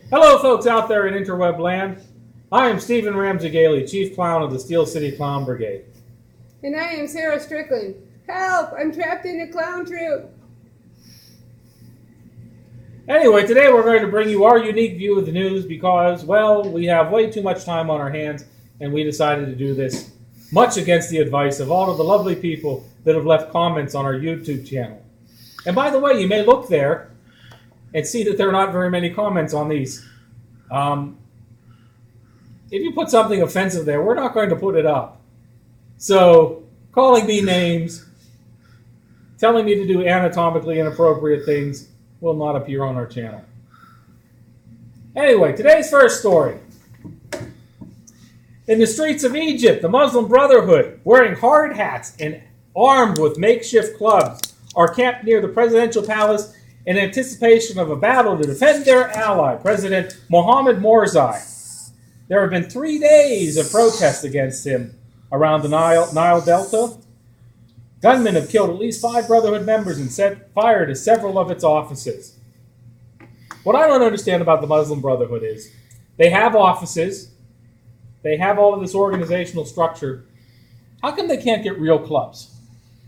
Hello, folks out there in interweb land. I am Stephen Ramsey Gailey, Chief Clown of the Steel City Clown Brigade. And I am Sarah Strickland. Help! I'm trapped in a clown troupe. Anyway, today we're going to bring you our unique view of the news because, well, we have way too much time on our hands and we decided to do this much against the advice of all of the lovely people that have left comments on our YouTube channel. And by the way, you may look there and see that there are not very many comments on these. If you put something offensive there, we're not going to put it up. So, calling me names, telling me to do anatomically inappropriate things will not appear on our channel. Anyway, today's first story. In the streets of Egypt, the Muslim Brotherhood, wearing hard hats and armed with makeshift clubs, are camped near the presidential palace in anticipation of a battle to defend their ally, President Mohammed Morsi. There have been 3 days of protests against him around the Nile Delta. Gunmen have killed at least 5 Brotherhood members and set fire to several of its offices. What I don't understand about the Muslim Brotherhood is they have offices, they have all of this organizational structure. How come they can't get real clubs?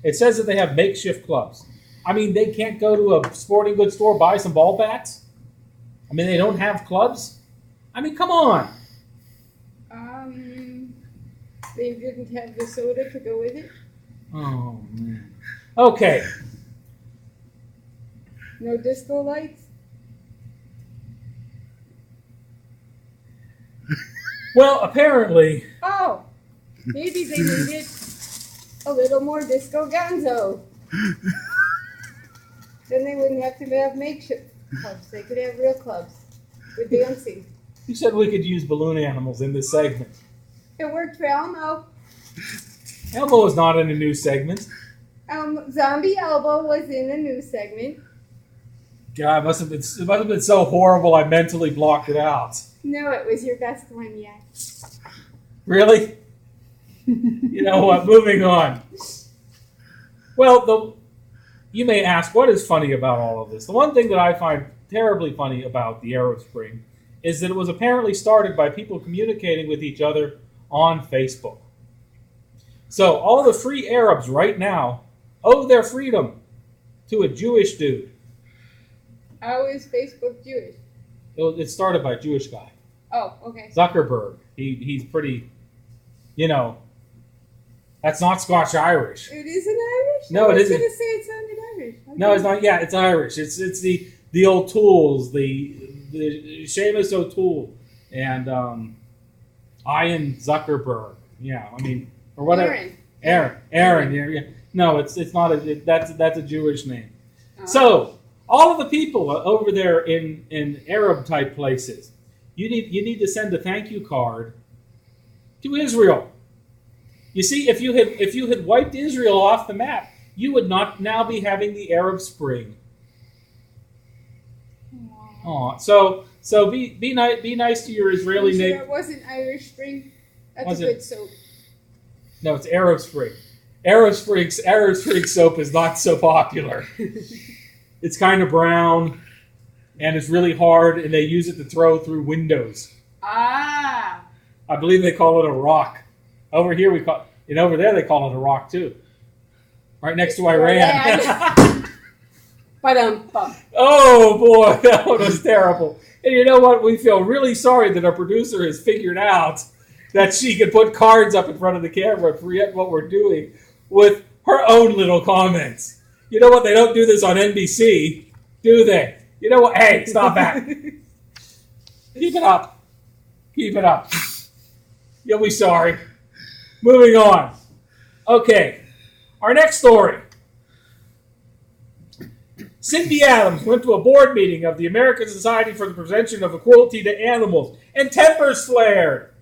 It says that they have makeshift clubs. I mean, they can't go to a sporting goods store, buy some ball bats? I mean, they don't have clubs? I mean, come on. They didn't have the soda to go with it? Oh, man. Okay. No disco lights? Well, apparently... Oh, maybe they needed a little more disco gonzo. Then they wouldn't have to have makeshift clubs. They could have real clubs with dancing. You said we could use balloon animals in this segment. It worked for Elmo. Elmo is not in a new segment. Zombie Elbow was in a new segment. God, it must have been so horrible I mentally blocked it out. No, it was your best one yet. Really? You know what? Moving on. Well, you may ask, what is funny about all of this? The one thing that I find terribly funny about the Arab Spring is that it was apparently started by people communicating with each other on Facebook. So all the free Arabs right now owe their freedom to a Jewish dude. How is Facebook Jewish? It started by a Jewish guy. Oh, okay. Zuckerberg. He's pretty, that's not Scotch-Irish. It isn't Irish? No, it isn't. I was going to say it sounded Irish. Okay. No, it's not. Yeah, it's Irish. It's the O'Tooles, the Seamus O'Toole, and Ian Zuckerberg. Yeah, I mean, or whatever. Aaron. Yeah. No, it's not. That's a Jewish name. Uh-huh. So all of the people over there in Arab type places, you need to send a thank you card to Israel. You see, if you had wiped Israel off the map, you would not now be having the Arab Spring. Aww. So be nice to your Israeli neighbor. It wasn't Irish Spring. That's Was a it? good soap. No, it's Arab Spring. Arab Spring soap is not so popular. It's kind of brown, and it's really hard, and they use it to throw through windows. Ah. I believe they call it a rock. Over here and over there they call it a rock too. Right next to Iran. Oh boy, that one was terrible. And you know what? We feel really sorry that our producer has figured out that she can put cards up in front of the camera and forget what we're doing with her own little comments. You know what? They don't do this on NBC, do they? You know what? Hey, stop that. Keep it up. Keep it up. You'll be sorry. Moving on. Okay, our next story. Cindy Adams went to a board meeting of the American Society for the Prevention of Cruelty to Animals, and tempers flared.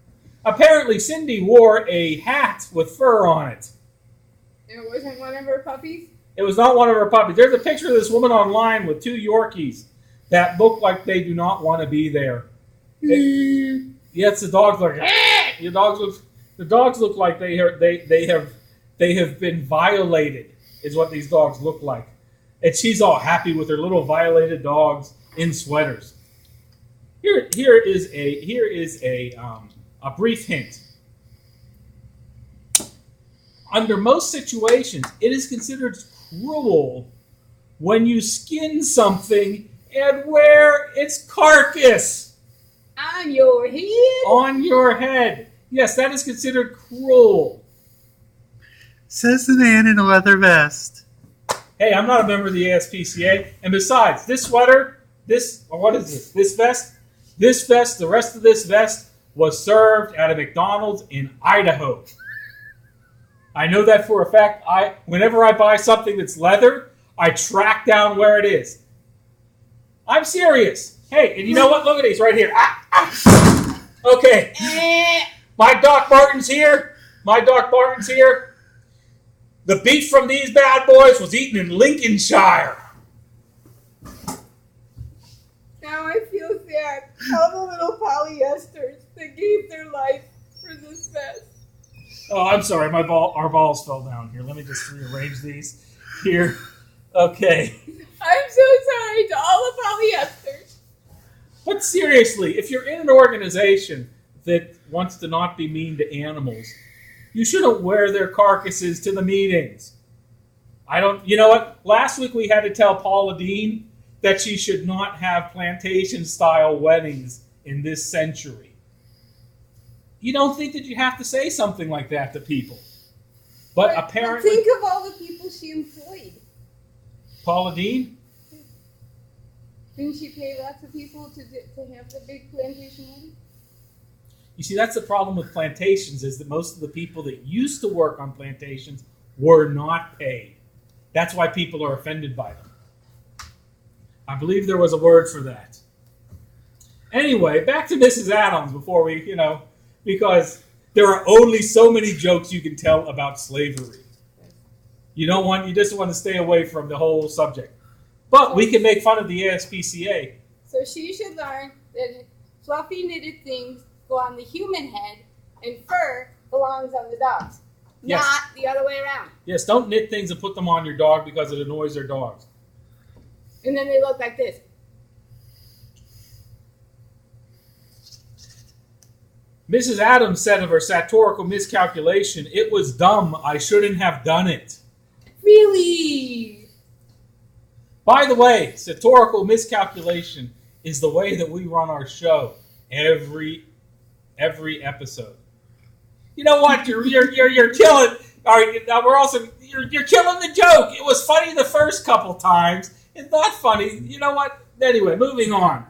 Apparently, Cindy wore a hat with fur on it. It wasn't one of her puppies? It was not one of her puppies. There's a picture of this woman online with 2 Yorkies that look like they do not want to be there. Yes, the dogs look. The dogs look like they have been violated. Is what these dogs look like. And she's all happy with her little violated dogs in sweaters. Here is a brief hint. Under most situations, it is considered cruel when you skin something and wear its carcass On your head? on your head. Yes, that is considered cruel. Says the man in a leather vest. Hey, I'm not a member of the ASPCA. And besides, this sweater, what is this? This vest, the rest of this vest was served at a McDonald's in Idaho. I know that for a fact. Whenever I buy something that's leather, I track down where it is. I'm serious. Hey, and you know what? Look at these right here. Okay. My Doc Martens here. The beef from these bad boys was eaten in Lincolnshire. Now I feel sad. All the little polyesters that gave their life for this vest. Oh, I'm sorry. Our balls fell down here. Let me just rearrange these here. Okay. I'm so sorry to all the polyesters. But seriously, if you're in an organization that wants to not be mean to animals, you shouldn't wear their carcasses to the meetings. You know what? Last week we had to tell Paula Dean that she should not have plantation-style weddings in this century. You don't think that you have to say something like that to people. But apparently... Think of all the people she employed. Paula Dean? Didn't she pay lots of people to have the big plantation wedding? You see, that's the problem with plantations, is that most of the people that used to work on plantations were not paid. That's why people are offended by them. I believe there was a word for that. Anyway, back to Mrs. Adams before we, because there are only so many jokes you can tell about slavery. You just want to stay away from the whole subject. But we can make fun of the ASPCA. So she should learn that fluffy knitted things go on the human head and fur belongs on the dogs. Yes. Not the other way around. Yes, don't knit things and put them on your dog because it annoys their dogs. And then they look like this. Mrs. Adams said of her satirical miscalculation, "It was dumb. I shouldn't have done it." Really? By the way, satirical miscalculation is the way that we run our show every episode. You know what? You're killing. All right, now you're killing the joke. It was funny the first couple times. It's not funny. You know what? Anyway, moving on.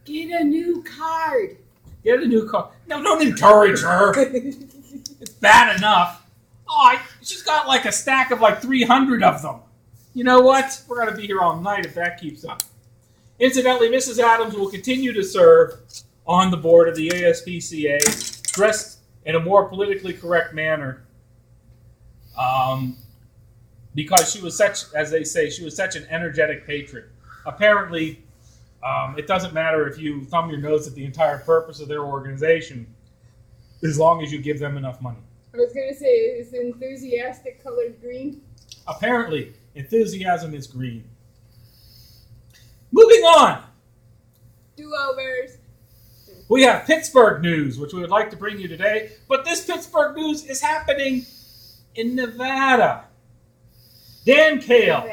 Get a new card. Get a new car. No, don't encourage her. It's bad enough. Oh, she's got like a stack of like 300 of them. You know what? We're going to be here all night if that keeps up. Incidentally, Mrs. Adams will continue to serve on the board of the ASPCA, dressed in a more politically correct manner, because she was such, as they say, she was such an energetic patron. Apparently, it doesn't matter if you thumb your nose at the entire purpose of their organization, as long as you give them enough money. I was going to say, is enthusiastic colored green? Apparently, enthusiasm is green. Moving on. Do-overs. We have Pittsburgh news, which we would like to bring you today. But this Pittsburgh news is happening in Nevada. Dan Kale.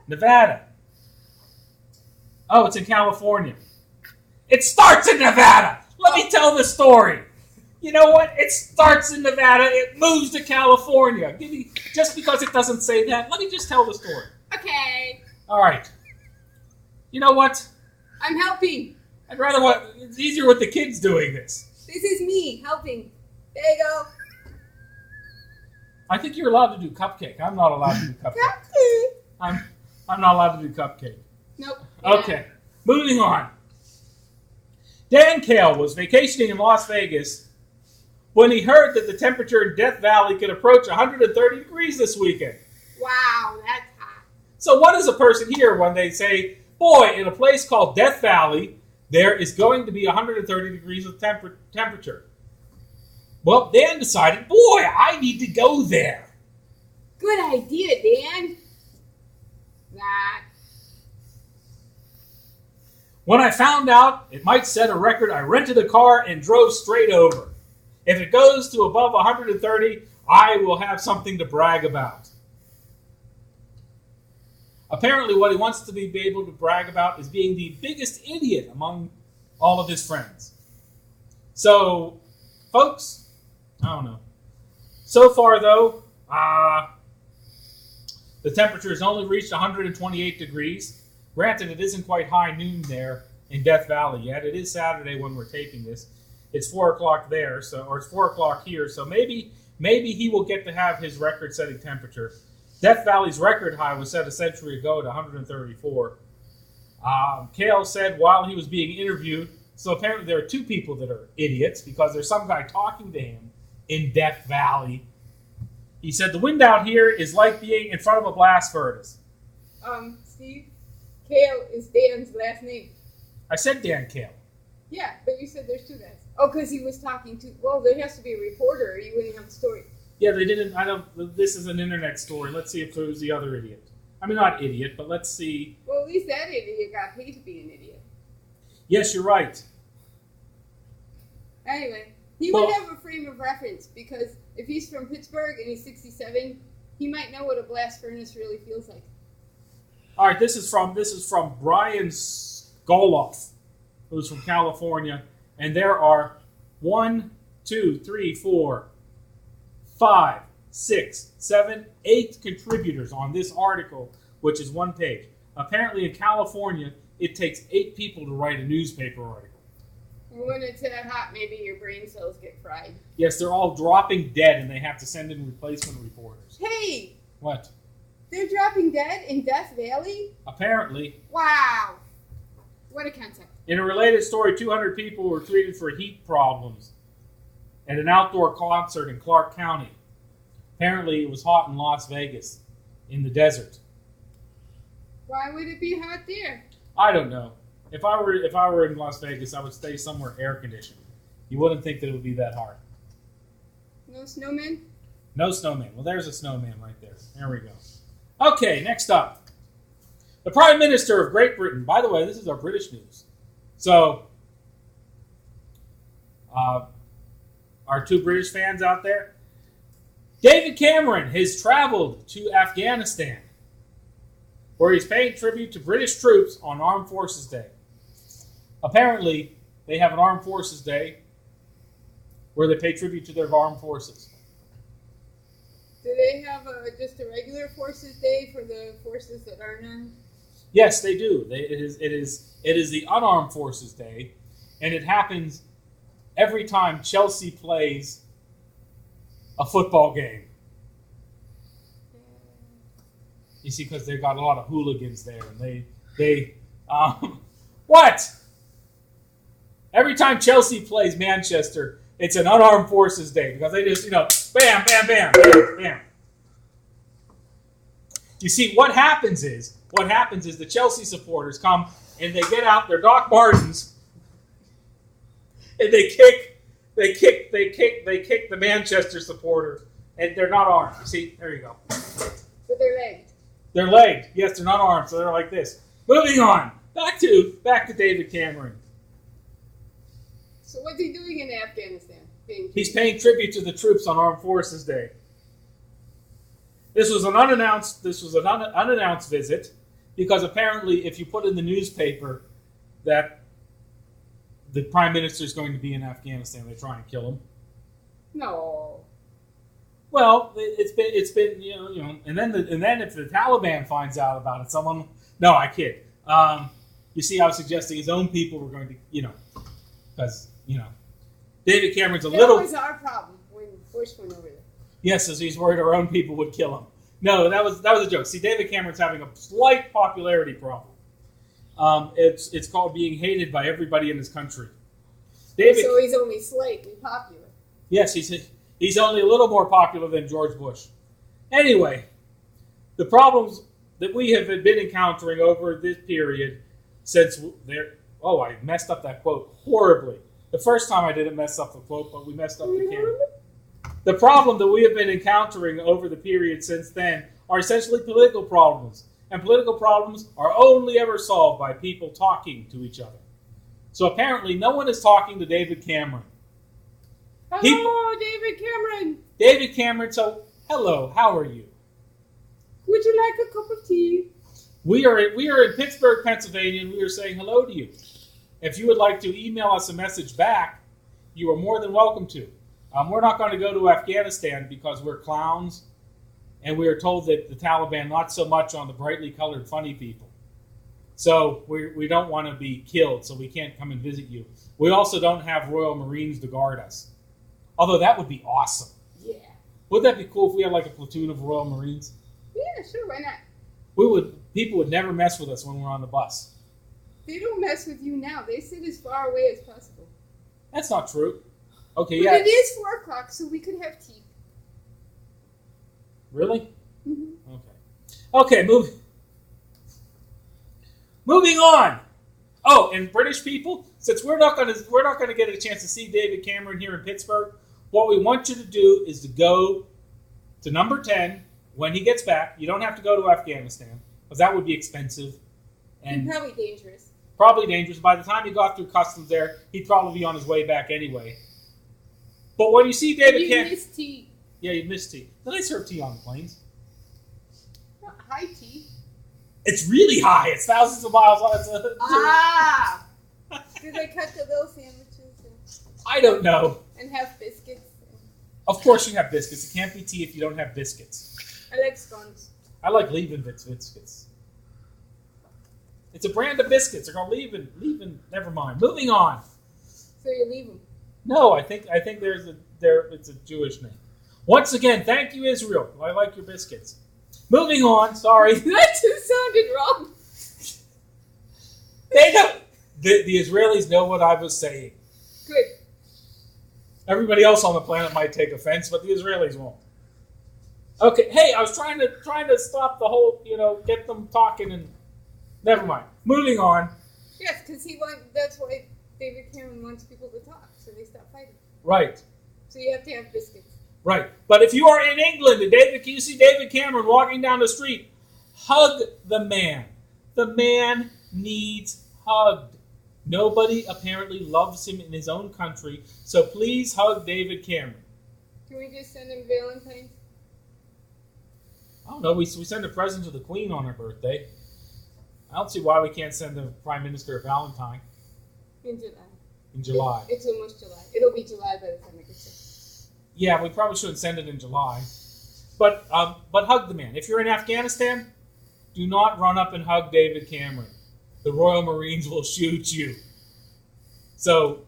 Nevada. Oh, it's in California. It starts in Nevada. Let me tell the story. You know what? It starts in Nevada. It moves to California. Just because it doesn't say that, let me just tell the story. Okay. All right. You know what? I'm helping. I'd rather it's easier with the kids doing this. This is me helping. There you go. I think you're allowed to do cupcake. I'm not allowed to do cupcake. I'm not allowed to do cupcake. Nope. Okay. Moving on. Dan Kale was vacationing in Las Vegas when he heard that the temperature in Death Valley could approach 130 degrees this weekend. Wow, that's hot. So what does a person hear when they say, boy, in a place called Death Valley, there is going to be 130 degrees of temperature? Well, Dan decided, boy, I need to go there. Good idea, Dan. Nah. When I found out it might set a record, I rented a car and drove straight over. If it goes to above 130, I will have something to brag about. Apparently, what he wants to be able to brag about is being the biggest idiot among all of his friends. So, folks, I don't know. So far, though, the temperature has only reached 128 degrees. Granted, it isn't quite high noon there in Death Valley yet. It is Saturday when we're taping this. It's 4 o'clock there, or it's 4 o'clock here. So maybe he will get to have his record-setting temperature. Death Valley's record high was set a century ago at 134. Cale said while he was being interviewed, so apparently there are two people that are idiots because there's some guy talking to him in Death Valley. He said, the wind out here is like being in front of a blast furnace. Steve, Cale is Dan's last name. I said Dan Cale. Yeah, but you said there's two guys. Oh, because he was talking to, well, there has to be a reporter or you wouldn't have a story. Yeah, they didn't, this is an internet story. Let's see if there was the other idiot. I mean, not idiot, but let's see. Well, at least that idiot got paid to be an idiot. Yes, you're right. Anyway, he would have a frame of reference because if he's from Pittsburgh and he's 67, he might know what a blast furnace really feels like. All right, this is from Brian Skoloff, who's from California, and there are 1, 2, 3, 4, 5, 6, 7, 8 contributors on this article, which is one page. Apparently, in California, it takes 8 people to write a newspaper article. When it's that hot, maybe your brain cells get fried. Yes, they're all dropping dead, and they have to send in replacement reporters. Hey! What? They're dropping dead in Death Valley? Apparently. Wow. What a concept. In a related story, 200 people were treated for heat problems at an outdoor concert in Clark County. Apparently, it was hot in Las Vegas, in the desert. Why would it be hot there? I don't know. If I were in Las Vegas, I would stay somewhere air conditioned. You wouldn't think that it would be that hard. No snowmen? No snowman. Well, there's a snowman right there. There we go. Okay, next up. The Prime Minister of Great Britain. By the way, this is our British news. So, our two British fans out there. David Cameron has traveled to Afghanistan, where he's paying tribute to British troops on Armed Forces Day. Apparently, they have an Armed Forces Day where they pay tribute to their armed forces. Do they have just a regular Forces Day for the forces that aren't armed? Yes, they do. It is the Unarmed Forces Day, and it happens every time Chelsea plays a football game. You see, because they've got a lot of hooligans there, and they what? Every time Chelsea plays Manchester, it's an Unarmed Forces Day because they just, bam, bam, bam, bam, bam. You see, what happens is the Chelsea supporters come and they get out their Doc Martens and they kick the Manchester supporter, and they're not armed. You see, there you go. But they're legged. They're legged. Yes, they're not armed, so they're like this. Moving on. Back to David Cameron. So what's he doing in Afghanistan? He's paying tribute to the troops on Armed Forces Day. This was an unannounced visit because apparently, if you put in the newspaper that the Prime Minister is going to be in Afghanistan, they try and kill him. No. Well, it's been and then if the Taliban finds out about it, no, I kid. You see, I was suggesting his own people were going to, because David Cameron's a little. That was our problem when Bush went over there. Yes, as he's worried our own people would kill him. No, that was a joke. See, David Cameron's having a slight popularity problem. It's called being hated by everybody in his country. So he's only slightly popular. Yes, he's only a little more popular than George Bush. Anyway, the problems that we have been encountering over this period since I messed up that quote horribly. The first time I didn't mess up the quote, but we messed up the camera. The problem that we have been encountering over the period since then are essentially political problems. and political problems are only ever solved by people talking to each other. So apparently no one is talking to David Cameron. Hello, David Cameron. David Cameron, so hello, how are you? Would you like a cup of tea? We are in Pittsburgh, Pennsylvania, and we are saying hello to you. If you would like to email us a message back, you are more than welcome to. We're not going to go to Afghanistan because we're clowns, and we are told that the Taliban not so much on the brightly colored funny people. So we don't want to be killed, so we can't come and visit you. We also don't have Royal Marines to guard us. Although that would be awesome. Yeah. Wouldn't that be cool if we had like a platoon of Royal Marines? Yeah, sure, why not? People would never mess with us when we're on the bus. They don't mess with you now. They sit as far away as possible. That's not true. Okay, But yeah. it is 4 o'clock, so we could have tea. Really? Mm-hmm. Okay, moving on. Oh, and British people, since we're not going to get a chance to see David Cameron here in Pittsburgh, what we want you to do is to go to number 10 when he gets back. You don't have to go to Afghanistan because that would be expensive and probably dangerous. Probably dangerous. By the time he got through customs there, he'd probably be on his way back anyway. But when you see David Cameron, miss tea. Yeah, you miss tea. Do they serve tea on the planes? Not high tea. It's really high. It's thousands of miles. Do they cut the little sandwiches? I don't know. And have biscuits? Of course you have biscuits. It can't be tea if you don't have biscuits. I like scones. I like Liebenwitz biscuits. It's a brand of biscuits. They're called Lieben. Never mind. Moving on. So you leave them? No, I think it's a Jewish name. Once again, thank you, Israel. I like your biscuits. Moving on. Sorry. That just sounded wrong. They know. The Israelis know what I was saying. Good. Everybody else on the planet might take offense, but the Israelis won't. Okay, hey, I was trying to stop the whole, get them talking and never mind. Moving on. Yes, because that's why David Cameron wants people to talk, so they stop fighting. Right. So you have to have biscuits. Right. But if you are in England and you see David Cameron walking down the street, hug the man. The man needs hugged. Nobody apparently loves him in his own country, so please hug David Cameron. Can we just send him Valentine's? I don't know. We send a present to the Queen on her birthday. I don't see why we can't send the Prime Minister a Valentine. In July. In July. It's almost July. It'll be July by the time it gets here. Yeah, we probably shouldn't send it in July. But hug the man. If you're in Afghanistan, do not run up and hug David Cameron. The Royal Marines will shoot you. Don't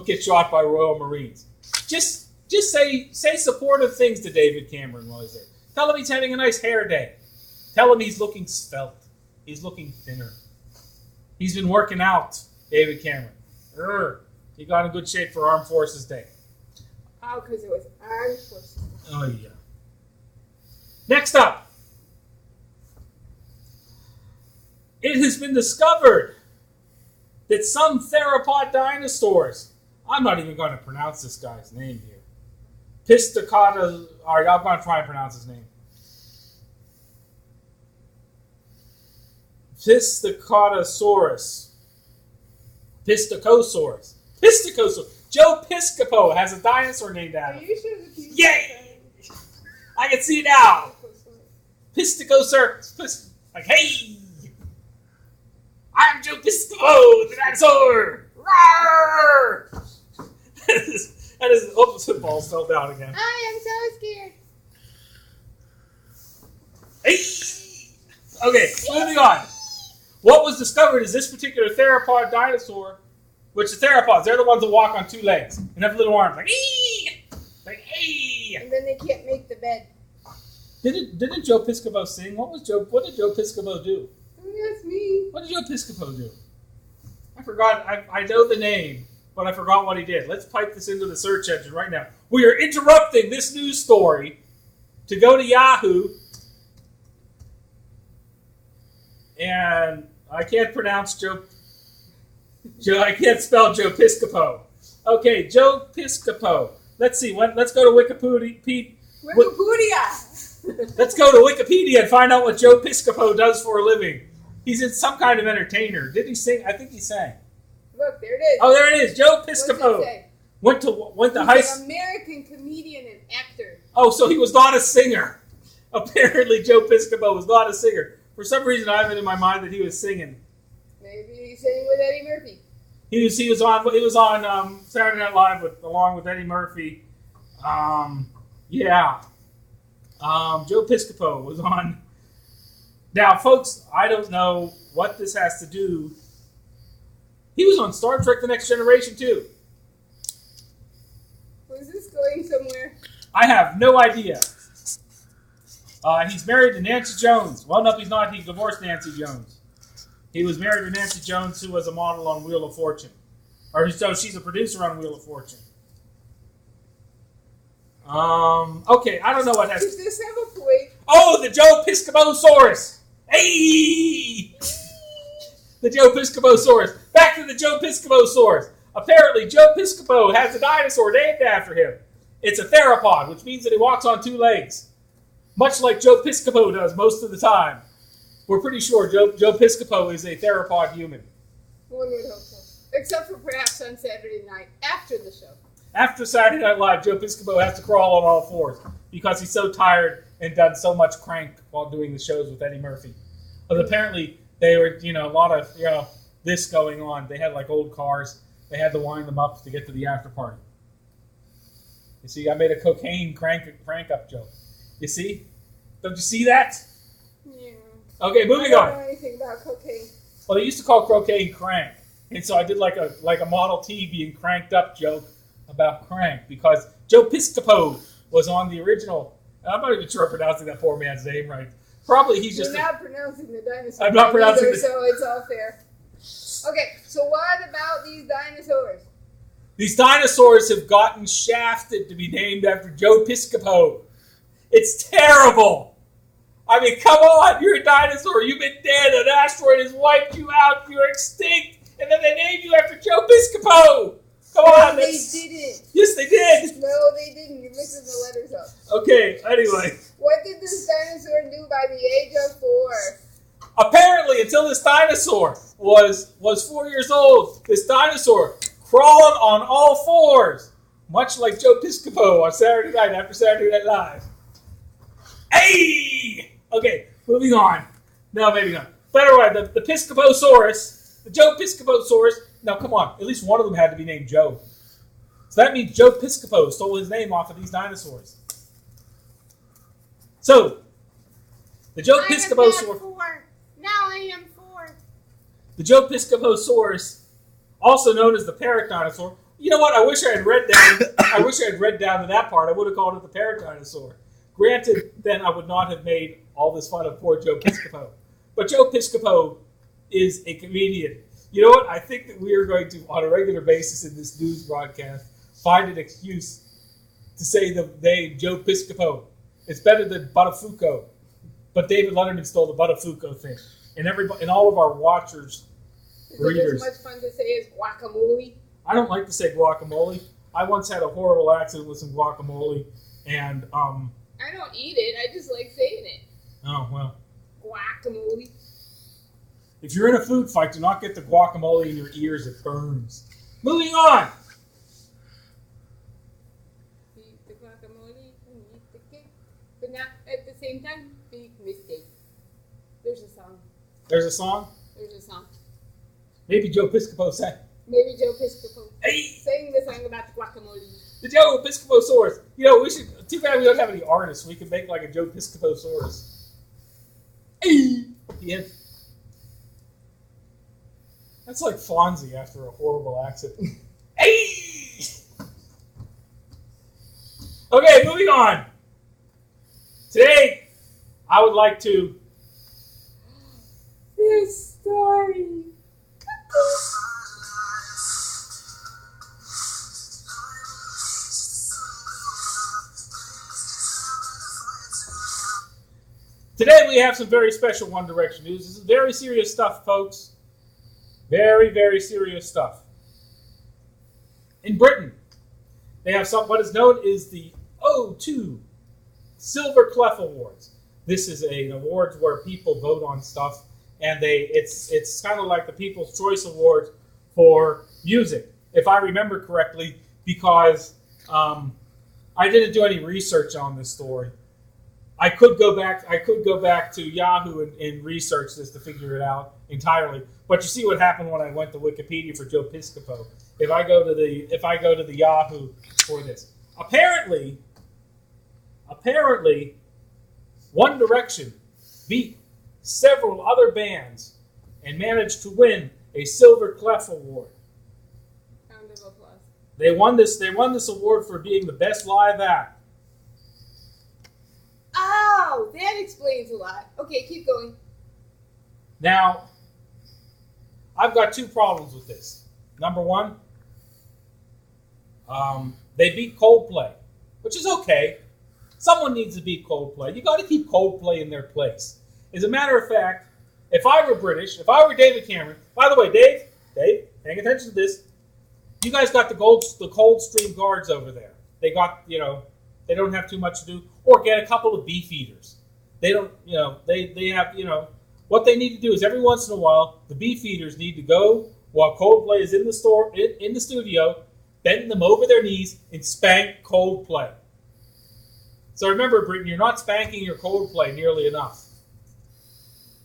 get shot by Royal Marines. Just say supportive things to David Cameron while he's there. Tell him he's having a nice hair day. Tell him he's looking svelte. He's looking thinner. He's been working out, David Cameron. He got in good shape for Armed Forces Day. Oh, because it was Armed Forces. Oh, yeah. Next up. It has been discovered that some theropod dinosaurs, I'm not even going to pronounce this guy's name here. Pistacata, all right, I'm going to try and pronounce his name. Pistacatosaurus. Pistacosaurus. Joe Piscopo has a dinosaur named after him. Are you sure the people? Yay! I can see it now. Pistacosaurus. Like, hey! I'm Joe Piscopo, the dinosaur! Roar! That is oops, the ball fell down again. I am so scared. Hey! Okay, moving on. What was discovered is this particular theropod dinosaur, which the theropods, they're the ones that walk on 2 legs and have little arms, like, ee! Like, hey! And then they can't make the bed. Didn't Joe Piscopo sing? What did Joe Piscopo do? That's me. What did Joe Piscopo do? I forgot. I know the name, but I forgot what he did. Let's pipe this into the search engine right now. We are interrupting this news story to go to Yahoo. And I can't pronounce Joe. I can't spell Joe Piscopo. Okay, Joe Piscopo. Let's see. Let's go to Wikipedia. Wikipedia. Let's go to Wikipedia and find out what Joe Piscopo does for a living. He's some kind of entertainer. Did he sing? I think he sang. Look, there it is. Oh, there it is. Joe What's Piscopo it say? went to high He's school. an American comedian and actor. Oh, so he was not a singer. Apparently, Joe Piscopo was not a singer. For some reason, I have it in my mind that he was singing. Maybe he's singing with Eddie Murphy. He was on Saturday Night Live along with Eddie Murphy. Joe Piscopo was on. Now, folks, I don't know what this has to do. He was on Star Trek: The Next Generation too. Was this going somewhere? I have no idea. He's married to Nancy Jones. Well, no, he's not. He divorced Nancy Jones. He was married to Nancy Jones, who was a model on Wheel of Fortune. Or so she's a producer on Wheel of Fortune. Okay, I don't know what has. Does this have a point? Oh, the Joe Piscoposaurus. Hey! The Joe Piscoposaurus. Back to the Joe Piscoposaurus. Apparently, Joe Piscopo has a dinosaur named after him. It's a theropod, which means that he walks on two legs. Much like Joe Piscopo does most of the time. We're pretty sure Joe Piscopo is a theropod human. One would hope so. Except for perhaps on Saturday night after the show. After Saturday Night Live, Joe Piscopo has to crawl on all fours because he's so tired and done so much crank while doing the shows with Eddie Murphy. But apparently, they were, a lot of, this going on. They had like old cars. They had to wind them up to get to the after party. You see, I made a cocaine crank up joke. You see? Don't you see that? Yeah. Okay, moving I on. don't know anything about cocaine. Well, they used to call cocaine crank. And so I did like a Model T being cranked up joke about crank because Joe Piscopo was on the original. I'm not even sure I'm pronouncing that poor man's name right. Probably he's just. You're not pronouncing the dinosaur. I'm not pronouncing either, so it's all fair. Okay, so what about these dinosaurs? These dinosaurs have gotten shafted to be named after Joe Piscopo. It's terrible. I mean, come on, you're a dinosaur. You've been dead. An asteroid has wiped you out. You're extinct. And then they named you after Joe Piscopo. Come on. No, they didn't. Yes, they did. No, they didn't. You're mixing the letters up. Okay, anyway. What did this dinosaur do by the age of 4? Apparently, until this dinosaur was 4 years old, this dinosaur crawled on all fours, much like Joe Piscopo on Saturday night after Saturday Night Live. Hey! Okay, moving on. No, maybe not. But anyway, the Piscoposaurus, the Joe Piscoposaurus. Now, come on. At least one of them had to be named Joe. So that means Joe Piscopo stole his name off of these dinosaurs. So, the Joe Piscoposaurus. 4. Now I am 4. The Joe Piscoposaurus, also known as the parrot dinosaur. You know what? I wish I had read down to that part. I would have called it the parrot dinosaur. Granted, then I would not have made all this fun of poor Joe Piscopo. But Joe Piscopo is a comedian. You know what? I think that we are going to, on a regular basis in this news broadcast, find an excuse to say the name Joe Piscopo. It's better than Buttafuoco. But David Letterman stole the Buttafuoco thing. And everybody, and all of our watchers, readers. Is it as much fun to say as guacamole? I don't like to say guacamole. I once had a horrible accident with some guacamole. And, I don't eat it. I just like saying it. oh, well. Guacamole. If you're in a food fight, do not get the guacamole in your ears. It burns. Moving on. Eat the guacamole and eat the cake. But not at the same time. Big mistake. There's a song. There's a song. There's a song. Maybe Joe Piscopo sang. Maybe Joe Piscopo Hey! sang the song about the guacamole. The Joe Piscoposaurus. You know, we should. Too bad we don't have any artists. We could make like a Joe Piscoposaurus. Hey! Yeah. That's like Fonzie after a horrible accident. Hey! Okay, moving on. Today, I would like to. This story. Today we have some very special One Direction news. This is very serious stuff, folks. Very, very serious stuff. In Britain, they have what is known as the O2 Silver Clef Awards. This is an awards where people vote on stuff, and it's kind of like the People's Choice Awards for music, if I remember correctly, because I didn't do any research on this story. I could go back to Yahoo and research this to figure it out entirely. But you see what happened when I went to Wikipedia for Joe Piscopo. If I go to the Yahoo for this, apparently, One Direction beat several other bands and managed to win a Silver Clef Award. Round of applause. They won this award for being the best live act. Oh, that explains a lot. Okay, keep going. Now, I've got two problems with this. Number one, they beat Coldplay, which is okay. Someone needs to beat Coldplay. You got to keep Coldplay in their place. As a matter of fact, if I were British, if I were David Cameron, by the way, Dave, paying attention to this, you guys got the Coldstream Guards over there. They got, they don't have too much to do, or get a couple of Beefeaters. They don't, they have, what they need to do is every once in a while, the Beefeaters need to go while Coldplay is in the studio, bend them over their knees and spank Coldplay. So remember, Britain, you're not spanking your Coldplay nearly enough.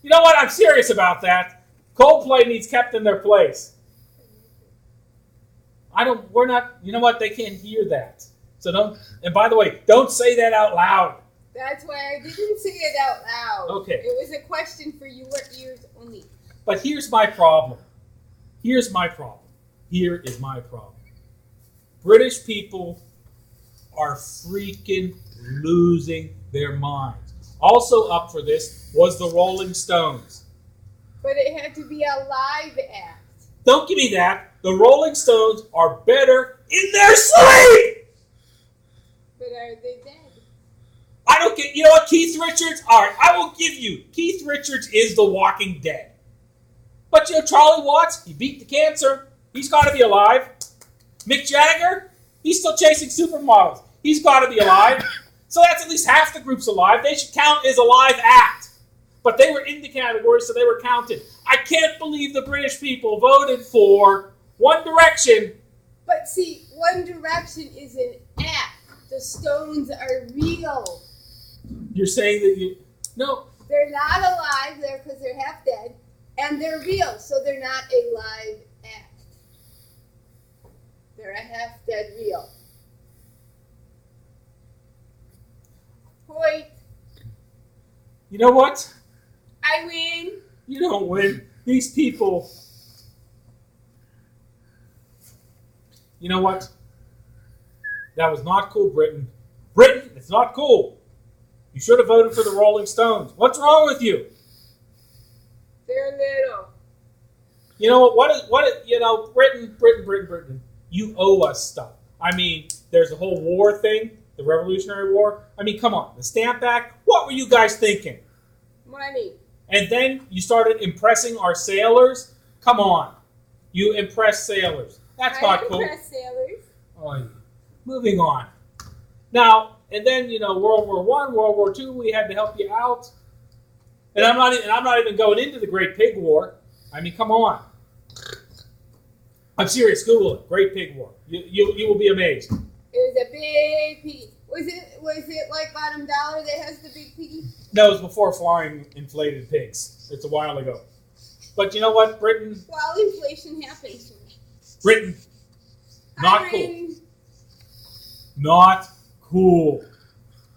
You know what? I'm serious about that. Coldplay needs kept in their place. You know what? They can't hear that. So don't, and by the way, don't say that out loud. That's why I didn't say it out loud. Okay. It was a question for your ears only. But here's my problem. Here is my problem. British people are freaking losing their minds. Also up for this was the Rolling Stones. But it had to be a live act. Don't give me that. The Rolling Stones are better in their sleep. But are they dead? I don't get. You know what, Keith Richards? All right, I will give you. Keith Richards is the Walking Dead. But Charlie Watts, he beat the cancer. He's got to be alive. Mick Jagger, he's still chasing supermodels. He's got to be alive. So that's at least half the group's alive. They should count as a live act. But they were in the category, so they were counted. I can't believe the British people voted for One Direction. But see, One Direction is an act. The Stones are real. You're saying that no. They're not alive there because they're half dead, and they're real, so they're not a live act. They're a half dead real. Point. You know what? I win. You don't win. These people. You know what? That was not cool, Britain. Britain, it's not cool. You should have voted for the Rolling Stones. What's wrong with you? They're little. You know what? Britain. You owe us stuff. I mean, there's a whole war thing, the Revolutionary War. I mean, come on. The Stamp Act. What were you guys thinking? Money. And then you started impressing our sailors. Come on. You impress sailors. That's not cool. I impress sailors. Oh, yeah. Moving on. Now, and then, World War I, World War II, we had to help you out. And I'm not even going into the Great Pig War. I mean, come on. I'm serious. Google it. Great Pig War. You will be amazed. It was a big piggy. Was it like Bottom Dollar that has the big piggy? No, it was before flying inflated pigs. It's a while ago. But you know what, Britain? Well, inflation happens. Britain. Not cool. Not cool.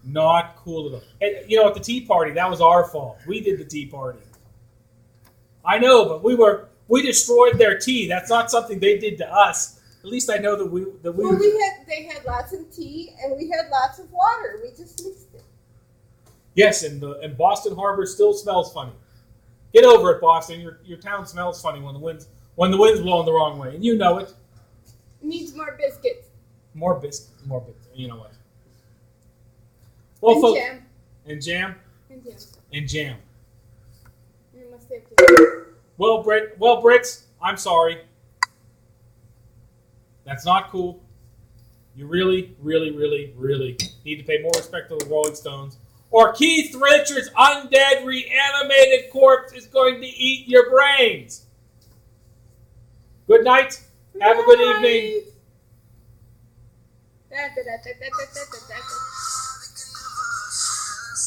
Not cool at all. And, at the Tea Party, that was our fault. We did the Tea Party. I know, but we destroyed their tea. That's not something they did to us. At least I know that we. Well, they had lots of tea and we had lots of water. We just mixed it. Yes, and Boston Harbor still smells funny. Get over it, Boston. Your town smells funny when the wind's blowing the wrong way, and you know it. It needs more biscuits. More biscuits. You know what? Well, and folks, jam. And jam. And jam. And jam. You must have to. Well, Brits, I'm sorry. That's not cool. You really, really, really, really need to pay more respect to the Rolling Stones, or Keith Richards' undead reanimated corpse is going to eat your brains. Good night. Have a good evening. Da, da, da, da, da, da, da, da, da.